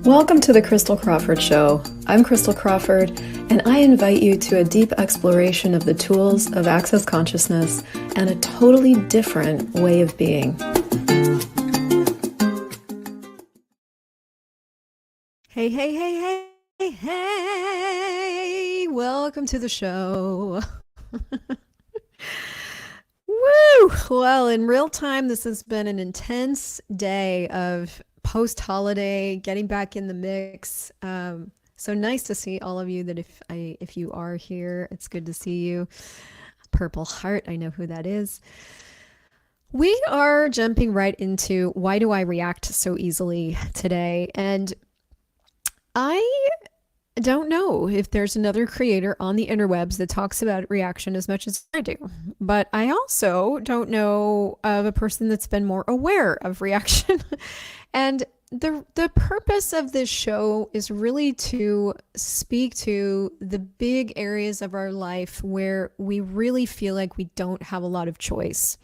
Welcome to the Crystal Crawford Show. I'm Crystal Crawford, and I invite you to a deep exploration of the tools of access consciousness and a totally different way of being. Hey, hey, hey, hey, hey, welcome to the show. Woo! Well, in real time, this has been an intense day of post-holiday, getting back in the mix. So nice to see all of you that if you are here, it's good to see you. Purple Heart, I know who that is. We are jumping right into why do I react so easily today? And I don't know if there's another creator on the interwebs that talks about reaction as much as I do, but I also don't know of a person that's been more aware of reaction. And the purpose of this show is really to speak to the big areas of our life where we really feel like we don't have a lot of choice.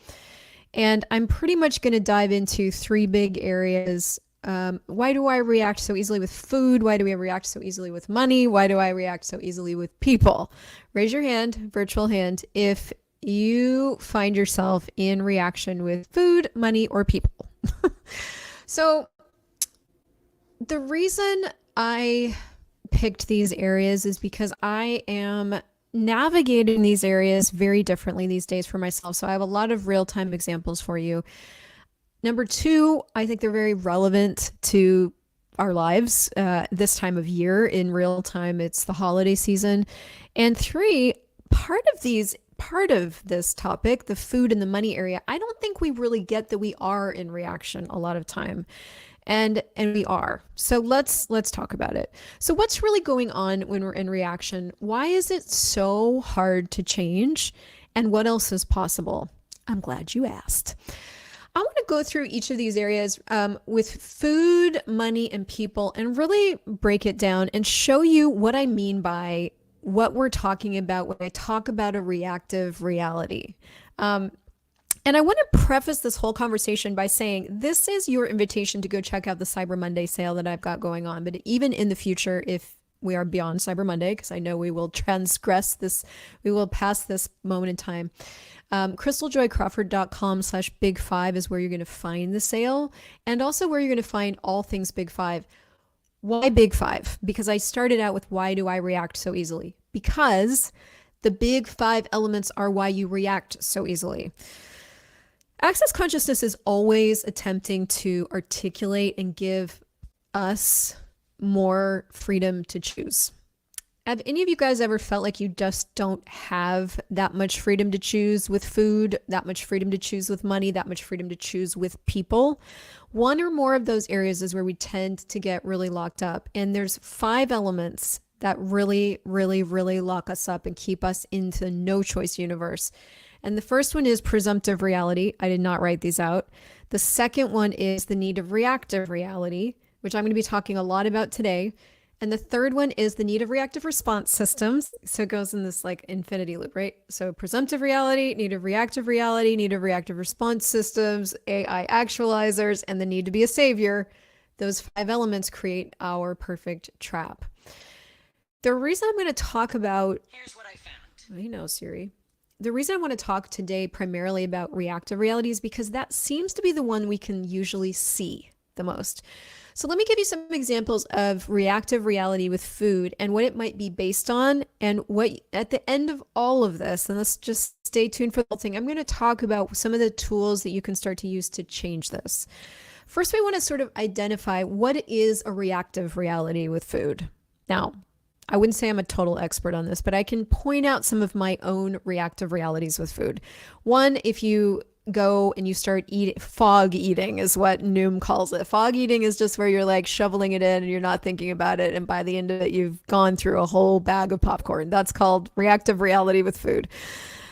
And I'm pretty much going to dive into three big areas. Why do I react so easily with food? Why do we react so easily with money? Why do I react so easily with people? Raise your hand, virtual hand, if you find yourself in reaction with food, money, or people. So the reason I picked these areas is because I am navigating these areas very differently these days for myself. So I have a lot of real-time examples for you. Number two, I think they're very relevant to our lives this time of year. In real time, it's the holiday season. And three, part of this topic, the food and the money area, I don't think we really get that we are in reaction a lot of time. And we are. So let's talk about it. So what's really going on when we're in reaction? Why is it so hard to change? And what else is possible? I'm glad you asked. I want to go through each of these areas with food, money, and people and really break it down and show you what I mean by what we're talking about when I talk about a reactive reality. And I want to preface this whole conversation by saying this is your invitation to go check out the Cyber Monday sale that I've got going on. But even in the future, if we are beyond Cyber Monday, because I know we will transgress this, we will pass this moment in time. crystaljoycrawford.com/big5 is where you're going to find the sale, and also where you're going to find all things Big Five. Why Big Five? Because I started out with why do I react so easily? Because the big five elements are why you react so easily. Access consciousness is always attempting to articulate and give us more freedom to choose. Have any of you guys ever felt like you just don't have that much freedom to choose with food, that much freedom to choose with money, that much freedom to choose with people? One or more of those areas is where we tend to get really locked up. And there's 5 elements that really, really, really lock us up and keep us into the no choice universe. And the first one is presumptive reality. I did not write these out. The second one is the need of reactive reality, which I'm going to be talking a lot about today. And the third one is the need of reactive response systems. So it goes in this like infinity loop, right? So presumptive reality, need of reactive response systems, AI actualizers, and the need to be a savior. Those 5 elements create our perfect trap. The reason I'm going to talk about... Here's what I found. I know, Siri. The reason I want to talk today primarily about reactive reality is because that seems to be the one we can usually see the most. So let me give you some examples of reactive reality with food and what it might be based on, and what at the end of all of this, and let's just stay tuned for the whole thing, I'm going to talk about some of the tools that you can start to use to change this. First, we want to sort of identify what is a reactive reality with food. Now, I wouldn't say I'm a total expert on this, but I can point out some of my own reactive realities with food. One, if you go and you start eating, fog eating is what Noom calls it. Fog eating is just where you're like shoveling it in and you're not thinking about it. And by the end of it, you've gone through a whole bag of popcorn. That's called reactive reality with food.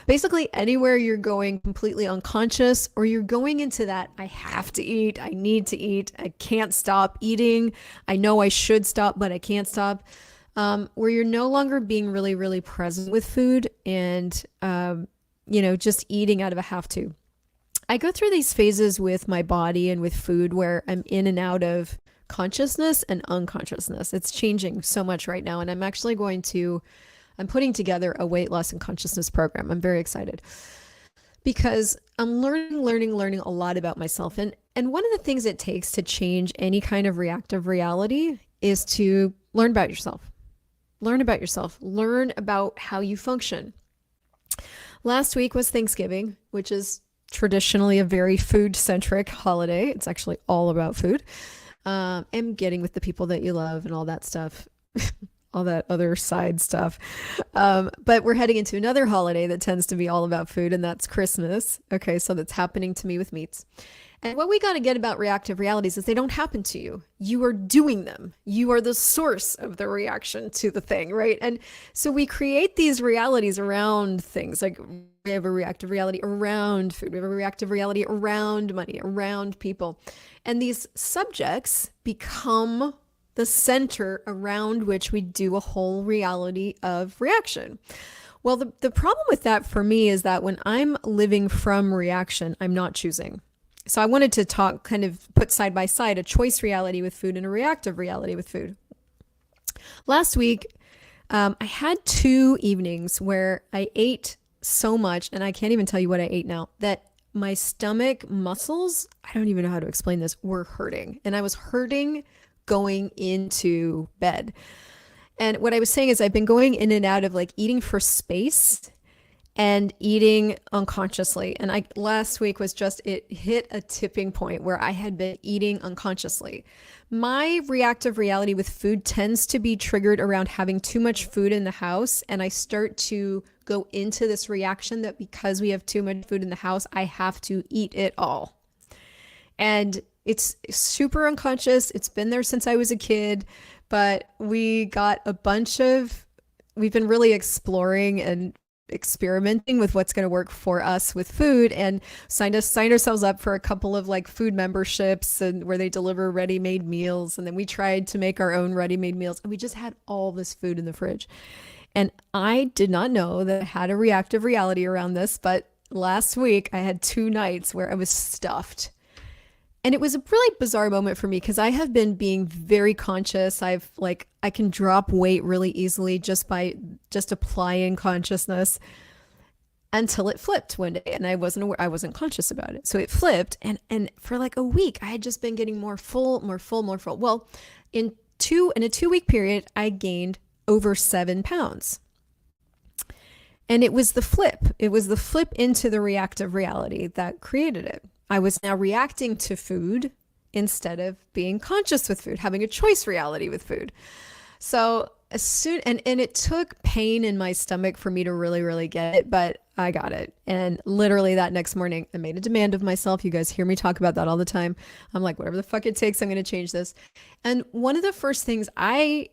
Basically, anywhere you're going completely unconscious, or you're going into that, I have to eat, I need to eat, I can't stop eating, I know I should stop, but I can't stop. Where you're no longer being really, really present with food and, just eating out of a have to. I go through these phases with my body and with food where I'm in and out of consciousness and unconsciousness. It's changing so much right now. And I'm putting together a weight loss and consciousness program. I'm very excited because I'm learning a lot about myself. And one of the things it takes to change any kind of reactive reality is to learn about yourself. Learn about yourself. Learn about how you function. Last week was Thanksgiving, which is traditionally a very food-centric holiday. It's actually all about food, and getting with the people that you love and all that stuff, all that other side stuff. But we're heading into another holiday that tends to be all about food, and that's Christmas. Okay, so that's happening to me with meats. And what we got to get about reactive realities is they don't happen to you. You are doing them. You are the source of the reaction to the thing, right? And so we create these realities around things. Like we have a reactive reality around food. We have a reactive reality around money, around people. And these subjects become the center around which we do a whole reality of reaction. Well, the problem with that for me is that when I'm living from reaction, I'm not choosing. So I wanted to kind of put side by side a choice reality with food and a reactive reality with food. Last week, I had 2 evenings where I ate so much, and I can't even tell you what I ate now, that my stomach muscles, I don't even know how to explain this, were hurting. And I was hurting going into bed. And what I was saying is I've been going in and out of like eating for space and eating unconsciously. And last week was just, it hit a tipping point where I had been eating unconsciously. My reactive reality with food tends to be triggered around having too much food in the house. And I start to go into this reaction that because we have too much food in the house, I have to eat it all. And it's super unconscious. It's been there since I was a kid, but we've been really exploring and experimenting with what's going to work for us with food, and signed ourselves up for a couple of like food memberships and where they deliver ready-made meals. And then we tried to make our own ready-made meals, and we just had all this food in the fridge. And I did not know that I had a reactive reality around this, but last week I had 2 nights where I was stuffed. And it was a really bizarre moment for me because I have been being very conscious. I can drop weight really easily just by applying consciousness, until it flipped one day, and I wasn't aware, I wasn't conscious about it. So it flipped, and for like a week, I had just been getting more full. Well, in a 2-week period, I gained over 7 pounds. And it was the flip. It was the flip into the reactive reality that created it. I was now reacting to food instead of being conscious with food, having a choice reality with food. So and it took pain in my stomach for me to really, really get it, but I got it. And literally that next morning, I made a demand of myself. You guys hear me talk about that all the time. I'm like, whatever the fuck it takes, I'm going to change this. And one of the first things I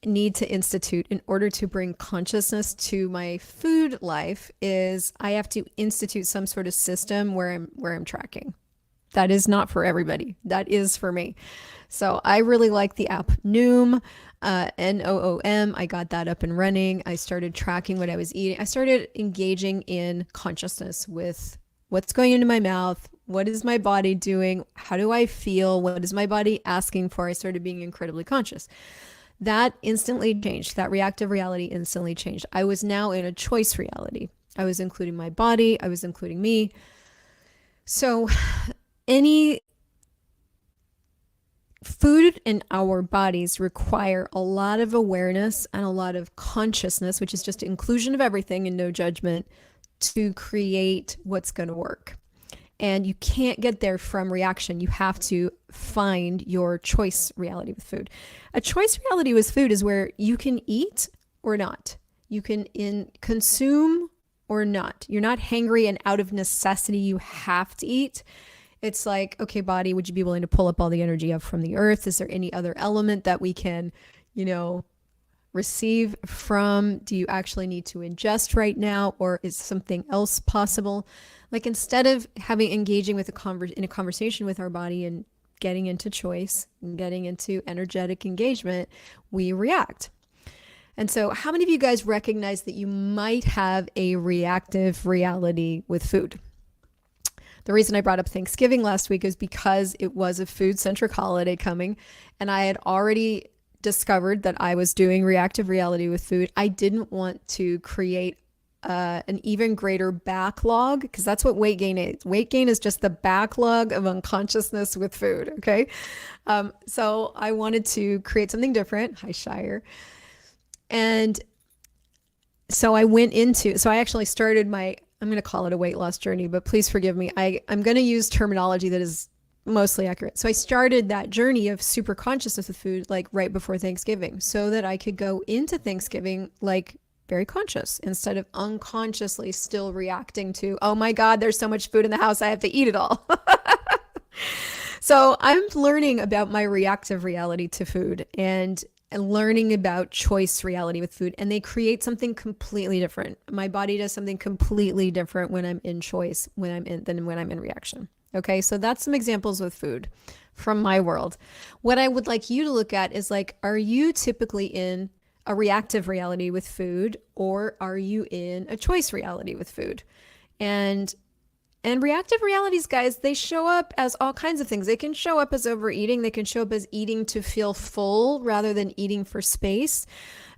need to institute in order to bring consciousness to my food life is I have to institute some sort of system where I'm tracking. That is not for everybody. That is for me. So I really like the app Noom, Noom. I got that up and running. I started tracking what I was eating. I started engaging in consciousness with what's going into my mouth. What is my body doing? How do I feel? What is my body asking for? I started being incredibly conscious. That instantly changed. That reactive reality instantly changed. I was now in a choice reality. I was including my body. I was including me. So any food in our bodies require a lot of awareness and a lot of consciousness, which is just inclusion of everything and no judgment, to create what's going to work. And you can't get there from reaction. You have to find your choice reality with food. A choice reality with food is where you can eat or not. You can consume or not. You're not hangry and out of necessity you have to eat. It's like, okay, body, would you be willing to pull up all the energy up from the earth? Is there any other element that we can, receive from? Do you actually need to ingest right now, or is something else possible? Like, instead of engaging with in a conversation with our body and getting into choice and getting into energetic engagement, we react. And so how many of you guys recognize that you might have a reactive reality with food? The reason I brought up Thanksgiving last week is because it was a food-centric holiday coming, and I had already discovered that I was doing reactive reality with food. I didn't want to create an even greater backlog, because that's what weight gain is. Weight gain is just the backlog of unconsciousness with food. Okay. So I wanted to create something different. Hi, Shire. And so I actually started I'm going to call it a weight loss journey, but please forgive me. I'm going to use terminology that is mostly accurate. So I started that journey of super consciousness with food like right before Thanksgiving, so that I could go into Thanksgiving like very conscious instead of unconsciously still reacting to, oh my God, there's so much food in the house, I have to eat it all. So I'm learning about my reactive reality to food, and learning about choice reality with food, and they create something completely different. My body does something completely different when I'm in choice, than when I'm in reaction. Okay, so that's some examples with food from my world. What I would like you to look at is like, are you typically in a reactive reality with food, or are you in a choice reality with food? And reactive realities, guys, they show up as all kinds of things. They can show up as overeating. They can show up as eating to feel full rather than eating for space.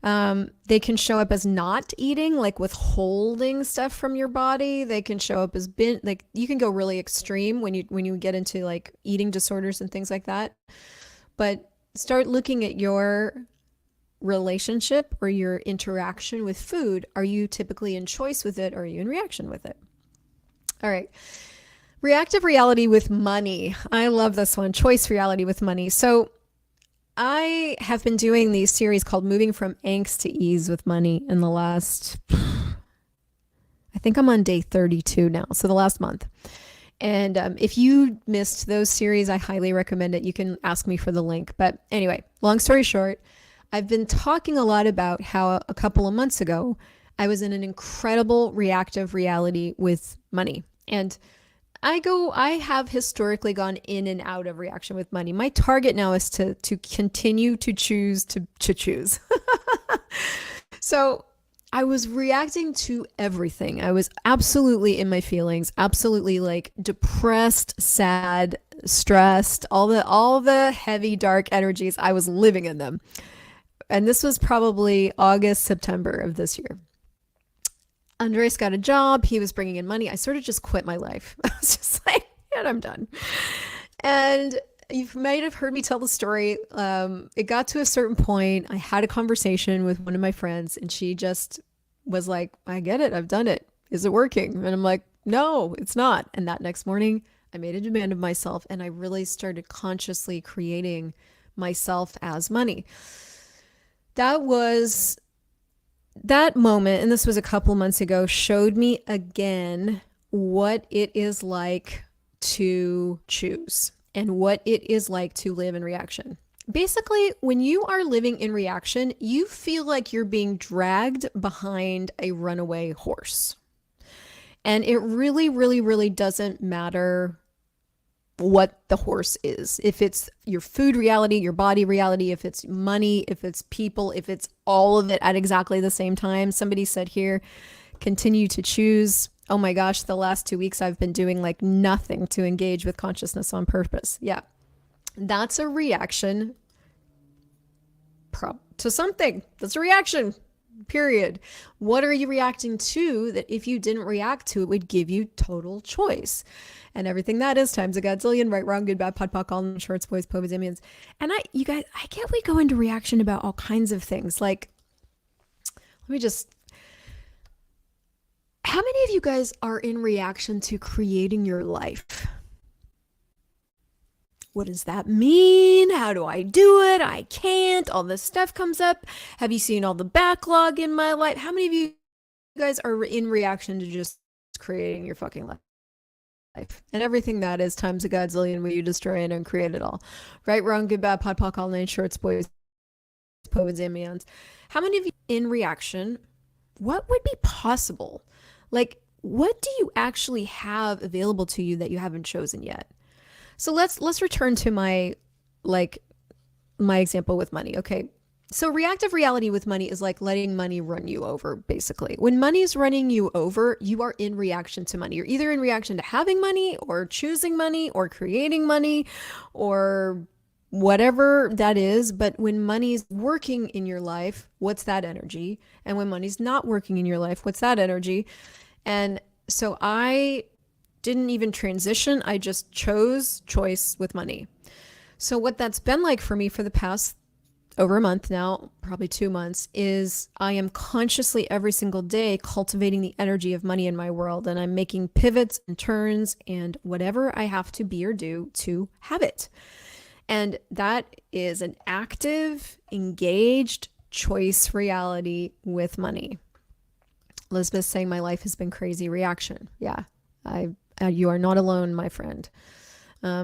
They can show up as not eating, like withholding stuff from your body. They can show up as like you can go really extreme when you get into like eating disorders and things like that. But start looking at your relationship or your interaction with food. Are you typically in choice with it, or are you in reaction with it? All right. Reactive reality with money. I love this one. Choice reality with money. So I have been doing these series called Moving from Angst to Ease with Money in the last, I think I'm on day 32 now. So the last month. And if you missed those series, I highly recommend it. You can ask me for the link. But anyway, long story short, I've been talking a lot about how a couple of months ago, I was in an incredible reactive reality with money. And I have historically gone in and out of reaction with money. My target now is to continue to choose to choose. So I was reacting to everything. I was absolutely in my feelings, absolutely like depressed, sad, stressed, all the heavy, dark energies. I was living in them. And this was probably August, September of this year. Andres got a job. He was bringing in money. I sort of just quit my life. I was just like, yeah, I'm done. And you might have heard me tell the story. It got to a certain point. I had a conversation with one of my friends, and she just was like, I get it. I've done it. Is it working? And I'm like, no, it's not. And that next morning, I made a demand of myself, and I really started consciously creating myself as money. That moment, and this was a couple months ago, showed me again what it is like to choose and what it is like to live in reaction. Basically, when you are living in reaction, you feel like you're being dragged behind a runaway horse. And it really, really, really doesn't matter what the horse is. If it's your food reality, your body reality, if it's money, if it's people, if it's all of it at exactly the same time. Somebody said here, continue to choose. Oh my gosh, the last 2 weeks I've been doing like nothing to engage with consciousness on purpose. Yeah, that's a reaction to something. That's a reaction. Period. What are you reacting to that if you didn't react to it would give you total choice? And everything that is times a godzillion, right, wrong, good, bad, pod, poc, all shorts, boys, povas, imians. And you guys, I get we go into reaction about all kinds of things. Like, how many of you guys are in reaction to creating your life? What does that mean? How do I do it? I can't. All this stuff comes up. Have you seen all the backlog in my life? How many of you guys are in reaction to just creating your fucking life? And everything that is times a godzillion where you destroy it and create it all. Right, wrong, good, bad, pod, poc, all nine shorts, boys, povas, amians. How many of you in reaction? What would be possible? Like, what do you actually have available to you that you haven't chosen yet? So let's return to my example with money. Okay. So reactive reality with money is like letting money run you over, basically. When money is running you over, you are in reaction to money. You're either in reaction to having money or choosing money or creating money or whatever that is. But when money's working in your life, what's that energy? And when money's not working in your life, what's that energy? And so I didn't even transition. I just chose choice with money. So what that's been like for me for the past over a month now, probably 2 months, is I am consciously every single day cultivating the energy of money in my world. And I'm making pivots and turns and whatever I have to be or do to have it. And that is an active, engaged choice reality with money. Elizabeth saying my life has been crazy reaction. Yeah, you are not alone, my friend.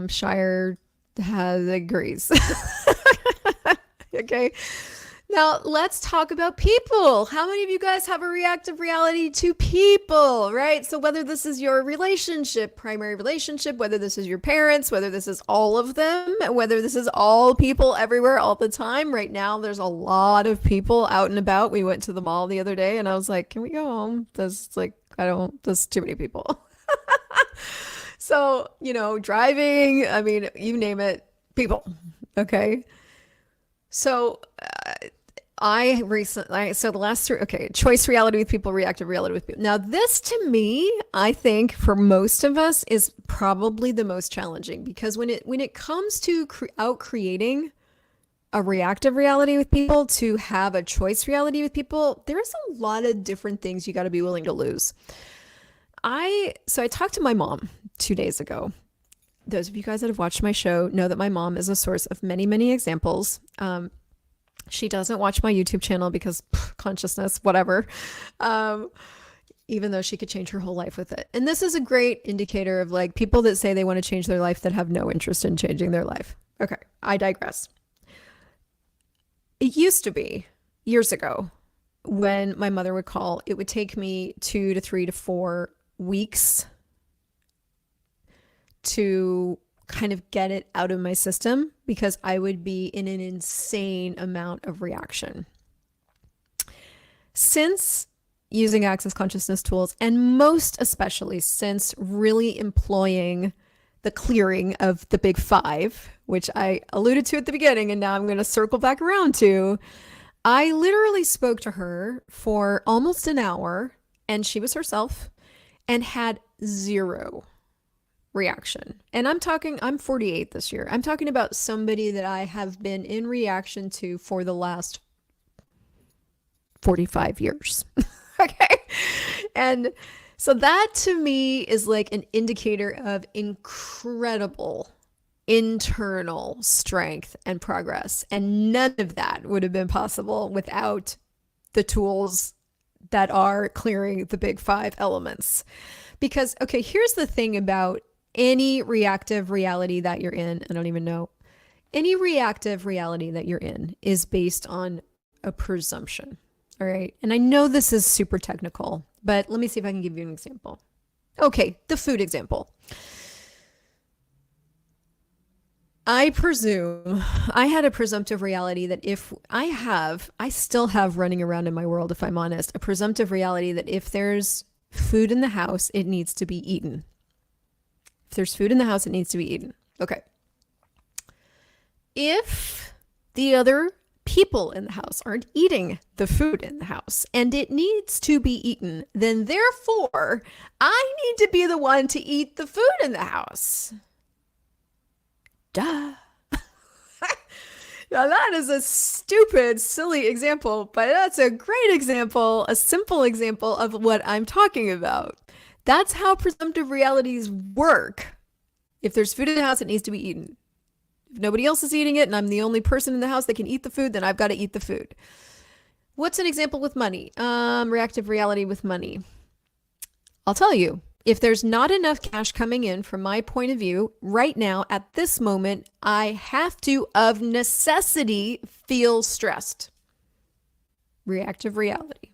Shire agrees. Okay. Now let's talk about people. How many of you guys have a reactive reality to people, right? So whether this is your relationship, primary relationship, whether this is your parents, whether this is all of them, whether this is all people everywhere all the time. Right now, there's a lot of people out and about. We went to the mall the other day and I was like, can we go home? There's too many people. So, driving, I mean, you name it, people. Okay. So so the last three, okay, choice reality with people, reactive reality with people. Now, this to me, I think for most of us is probably the most challenging because when it comes to creating a reactive reality with people to have a choice reality with people, there's a lot of different things you got to be willing to lose. So I talked to my mom 2 days ago. Those of you guys that have watched my show know that my mom is a source of many, many examples. She doesn't watch my YouTube channel because consciousness, whatever, even though she could change her whole life with it. And this is a great indicator of like people that say they want to change their life that have no interest in changing their life. Okay, I digress. It used to be years ago when my mother would call, it would take me 2 to 3 to 4 weeks to kind of get it out of my system because I would be in an insane amount of reaction. Since using access consciousness tools, and most especially since really employing the clearing of the big five, which I alluded to at the beginning, and now I'm going to circle back around to, I literally spoke to her for almost an hour, and she was herself and had zero reaction. And I'm 48 this year. I'm talking about somebody that I have been in reaction to for the last 45 years. Okay. And so that to me is like an indicator of incredible internal strength and progress. And none of that would have been possible without the tools that are clearing the big five elements. Because, okay, here's the thing about any reactive reality that you're in. I don't even know. Any reactive reality that you're in is based on a presumption. All right. And I know this is super technical, but let me see if I can give you an example. Okay. The food example. I presume I had a presumptive reality that I still have running around in my world, if I'm honest, a presumptive reality that if there's food in the house, it needs to be eaten. If there's food in the house, it needs to be eaten. Okay. If the other people in the house aren't eating the food in the house and it needs to be eaten, then therefore I need to be the one to eat the food in the house. Duh. Now that is a stupid, silly example, but that's a great example, a simple example of what I'm talking about. That's how presumptive realities work. If there's food in the house, it needs to be eaten. If nobody else is eating it and I'm the only person in the house that can eat the food, then I've got to eat the food. What's an example with money? Reactive reality with money. I'll tell you, if there's not enough cash coming in from my point of view right now at this moment, I have to, of necessity, feel stressed. Reactive reality.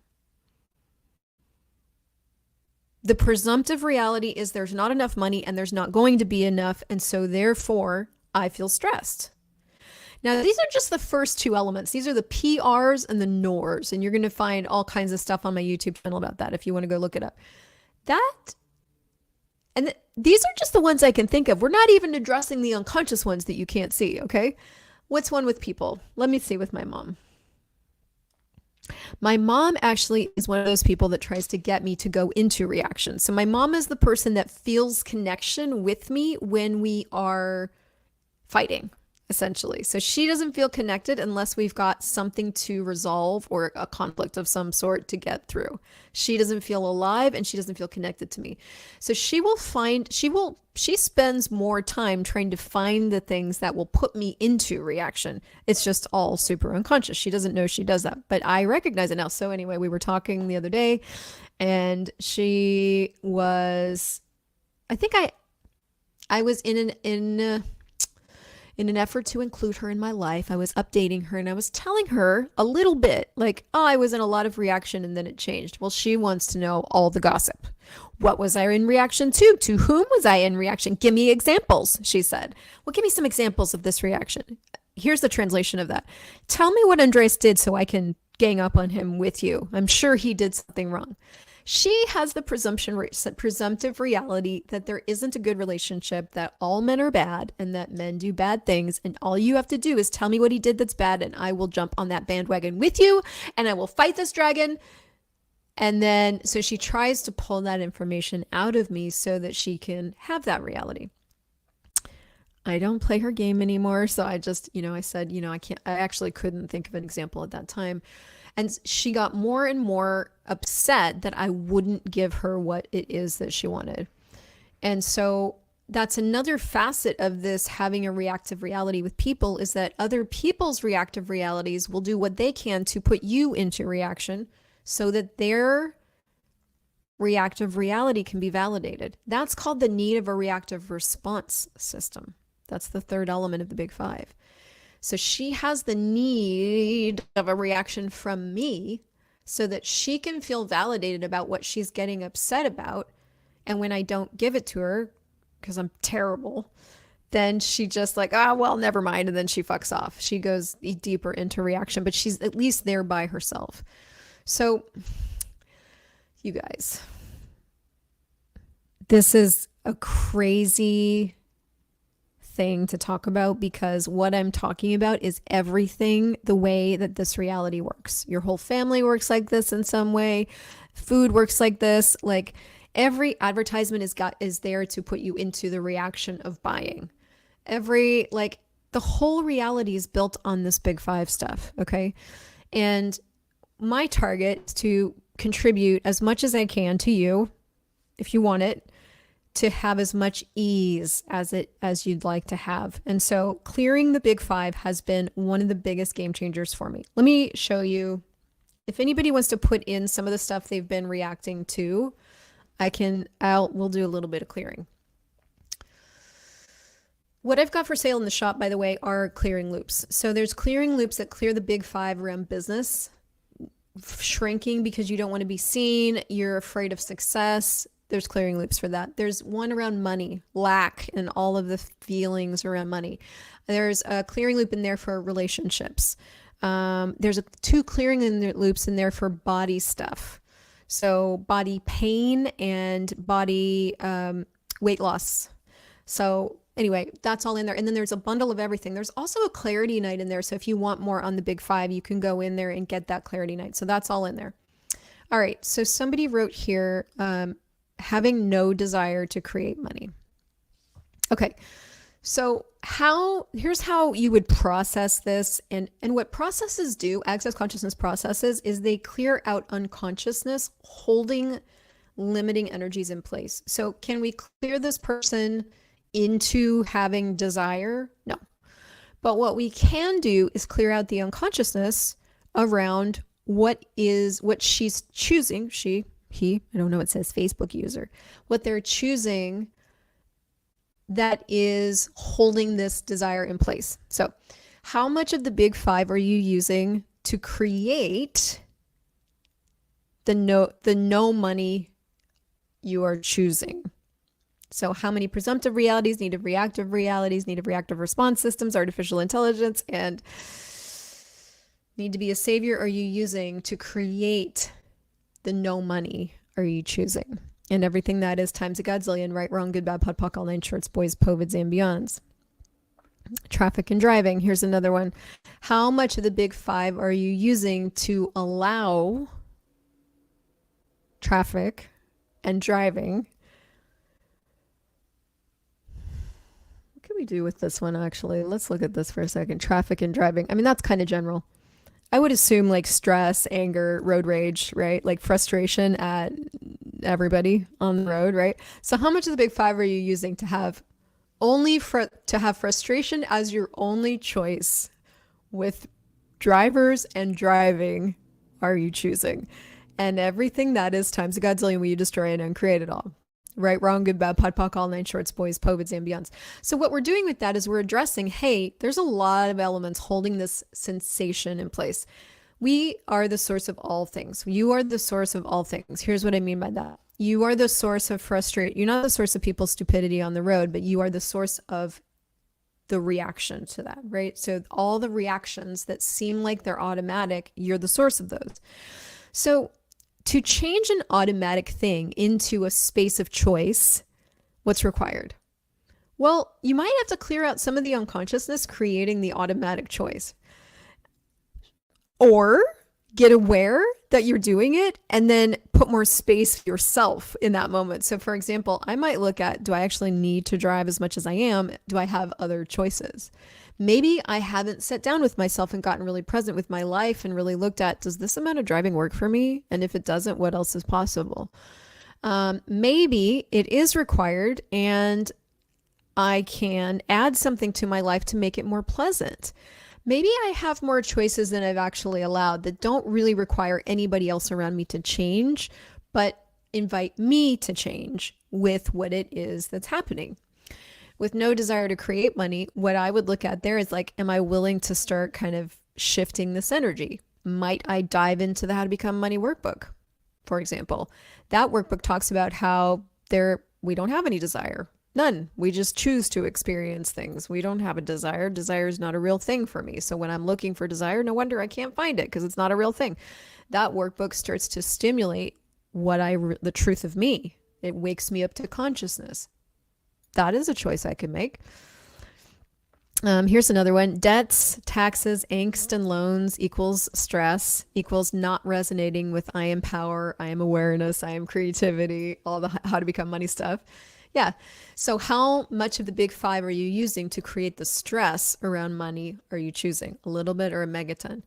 The presumptive reality is there's not enough money and there's not going to be enough. And so therefore I feel stressed. Now, these are just the first two elements. These are the PRs and the NORs, and you're going to find all kinds of stuff on my YouTube channel about that if you want to go look it up. These are just the ones I can think of. We're not even addressing the unconscious ones that you can't see, okay? What's one with people? Let me see with my mom. My mom actually is one of those people that tries to get me to go into reaction. So my mom is the person that feels connection with me when we are fighting, essentially. So she doesn't feel connected unless we've got something to resolve or a conflict of some sort to get through. She doesn't feel alive and she doesn't feel connected to me. So she spends more time trying to find the things that will put me into reaction. It's just all super unconscious. She doesn't know she does that, but I recognize it now. So anyway, we were talking the other day and she was, I think I was in an effort to include her in my life. I was updating her and I was telling her a little bit like, oh, I was in a lot of reaction and then it changed. Well, she wants to know all the gossip. What was I in reaction to? To whom was I in reaction? Give me examples, she said. Well, give me some examples of this reaction. Here's the translation of that. Tell me what Andres did so I can gang up on him with you. I'm sure he did something wrong. She has the presumptive reality that there isn't a good relationship, that all men are bad and that men do bad things. And all you have to do is tell me what he did that's bad and I will jump on that bandwagon with you and I will fight this dragon. And then, so she tries to pull that information out of me so that she can have that reality. I don't play her game anymore. So I just, I said, I actually couldn't think of an example at that time. And she got more and more upset that I wouldn't give her what it is that she wanted. And so that's another facet of this having a reactive reality with people, is that other people's reactive realities will do what they can to put you into reaction so that their reactive reality can be validated. That's called the need of a reactive response system. That's the third element of the Big Five. So she has the need of a reaction from me so that she can feel validated about what she's getting upset about. And when I don't give it to her, because I'm terrible, then she just like, well, never mind. And then she fucks off. She goes deeper into reaction, but she's at least there by herself. So you guys, this is a crazy thing to talk about, because what I'm talking about is everything the way that this reality works. Your whole family works like this in some way. Food works like this. Like every advertisement is there to put you into the reaction of buying. The whole reality is built on this Big Five stuff. Okay. And my target is to contribute as much as I can to you, if you want it, to have as much ease as you'd like to have. And so clearing the Big Five has been one of the biggest game changers for me. Let me show you, if anybody wants to put in some of the stuff they've been reacting to, we'll do a little bit of clearing. What I've got for sale in the shop, by the way, are clearing loops. So there's clearing loops that clear the Big Five around business, shrinking because you don't want to be seen, you're afraid of success. There's clearing loops for that. There's one around money, lack, and all of the feelings around money. There's a clearing loop in there for relationships. There's two clearing loops in there for body stuff. So body pain and body weight loss. So anyway, that's all in there. And then there's a bundle of everything. There's also a clarity night in there. So if you want more on the Big Five, you can go in there and get that clarity night. So that's all in there. All right. So somebody wrote here, having no desire to create money. Okay. So here's how you would process this. And what processes do, access consciousness processes, is they clear out unconsciousness holding limiting energies in place. So can we clear this person into having desire? No. But what we can do is clear out the unconsciousness around what she's choosing, he, I don't know, it says Facebook user, what they're choosing that is holding this desire in place. So how much of the Big Five are you using to create the no money you are choosing? So how many presumptive realities, native reactive response systems, artificial intelligence, and need to be a savior are you using to create the no money are you choosing? And everything that is times a godzillion, right, wrong, good, bad, pod, poc, all nine shorts, boys, povids, and beyonds. Traffic and driving. Here's another one. How much of the big five are you using to allow traffic and driving? What can we do with this one, actually? Let's look at this for a second. Traffic and driving. I mean, that's kind of general. I would assume like stress, anger, road rage, right? Like frustration at everybody on the road, right? So how much of the big five are you using to have frustration as your only choice with drivers and driving are you choosing? And everything that is times a godzillion will you destroy and uncreate it all. Right, wrong, good, bad, pod, poc, all nine shorts, boys, povids, and beyonds. So what we're doing with that is we're addressing, hey, there's a lot of elements holding this sensation in place. We are the source of all things. You are the source of all things. Here's what I mean by that. You are the source of frustration. You're not the source of people's stupidity on the road, but you are the source of the reaction to that, right? So all the reactions that seem like they're automatic, you're the source of those. So to change an automatic thing into a space of choice, what's required? Well, you might have to clear out some of the unconsciousness creating the automatic choice. Or get aware that you're doing it and then put more space for yourself in that moment. So for example, I might look at, do I actually need to drive as much as I am? Do I have other choices? Maybe I haven't sat down with myself and gotten really present with my life and really looked at, does this amount of driving work for me? And if it doesn't, what else is possible? Maybe it is required and I can add something to my life to make it more pleasant. Maybe I have more choices than I've actually allowed that don't really require anybody else around me to change, but invite me to change with what it is that's happening. With no desire to create money, what I would look at there is like, am I willing to start kind of shifting this energy? Might I dive into the How to Become Money workbook, for example? That workbook talks about how we don't have any desire. None. We just choose to experience things. We don't have a desire. Desire is not a real thing for me. So when I'm looking for desire, no wonder I can't find it because it's not a real thing. That workbook starts to stimulate the truth of me. It wakes me up to consciousness. That is a choice I can make. Here's another one. Debts, taxes, angst, and loans equals stress equals not resonating with I am power, I am awareness, I am creativity, all the How to Become Money stuff. Yeah. So how much of the big five are you using to create the stress around money are you choosing? A little bit or a megaton?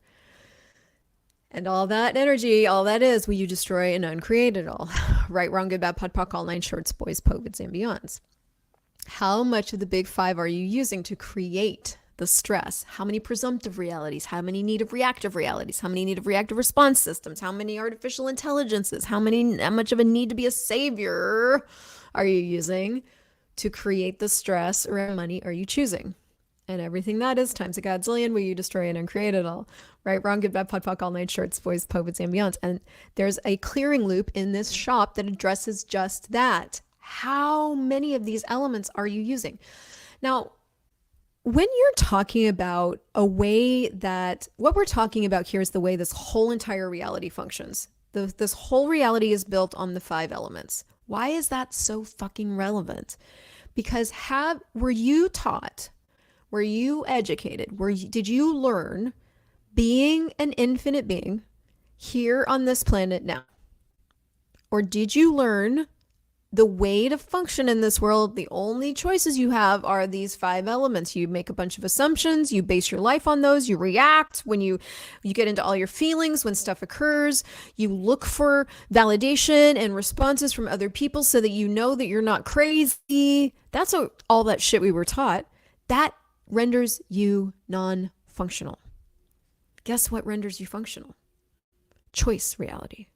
And all that energy, all that is, will you destroy and uncreate it all? Right, wrong, good, bad, pod, poc, all nine shorts, boys, povids, and beyonds. How much of the big five are you using to create the stress? How many presumptive realities? How many native reactive realities? How many native reactive response systems? How many artificial intelligences? How much of a need to be a savior are you using to create the stress around money are you choosing? And everything that is times a godzillion will you destroy and uncreate it all. Right, wrong, good, bad, pod, poc, all nine shorts, boys, povids, and beyonds. And there's a clearing loop in this shop that addresses just that. How many of these elements are you using? Now, when you're talking about a way that, what we're talking about here is the way this whole entire reality functions. This whole reality is built on the five elements. Why is that so fucking relevant? Because were you taught, were you educated, did you learn being an infinite being here on this planet now? Or did you learn the way to function in this world, the only choices you have are these five elements? You make a bunch of assumptions, you base your life on those, you react when you get into all your feelings when stuff occurs, you look for validation and responses from other people so that you know that you're not crazy. That's all that shit we were taught. That renders you non-functional. Guess what renders you functional? Choice reality,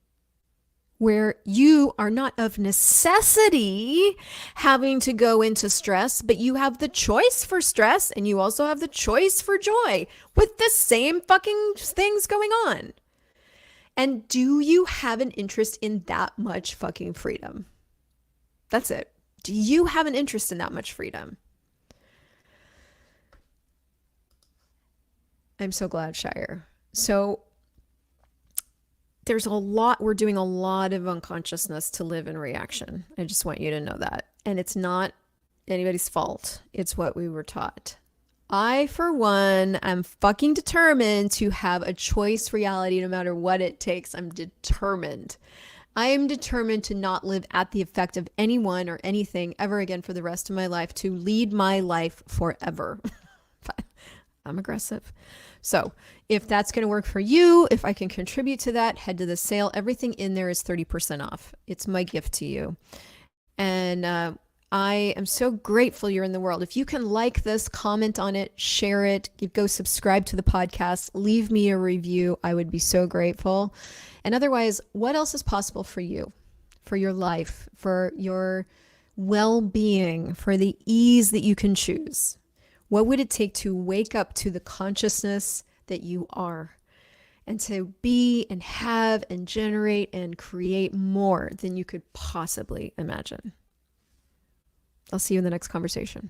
where you are not of necessity having to go into stress, but you have the choice for stress and you also have the choice for joy with the same fucking things going on. And do you have an interest in that much fucking freedom? That's it. Do you have an interest in that much freedom? I'm so glad, Shire. So there's a lot, we're doing a lot of unconsciousness to live in reaction. I just want you to know that. And it's not anybody's fault. It's what we were taught. I, for one, am fucking determined to have a choice reality no matter what it takes. I'm determined. I am determined to not live at the effect of anyone or anything ever again for the rest of my life, to lead my life forever. I'm aggressive. So if that's going to work for you, if I can contribute to that, head to the sale. Everything in there is 30% off. It's my gift to you. And I am so grateful you're in the world. If you can like this, comment on it, share it, go subscribe to the podcast, leave me a review. I would be so grateful. And otherwise, what else is possible for you, for your life, for your well-being, for the ease that you can choose? What would it take to wake up to the consciousness that you are, and to be and have and generate and create more than you could possibly imagine? I'll see you in the next conversation.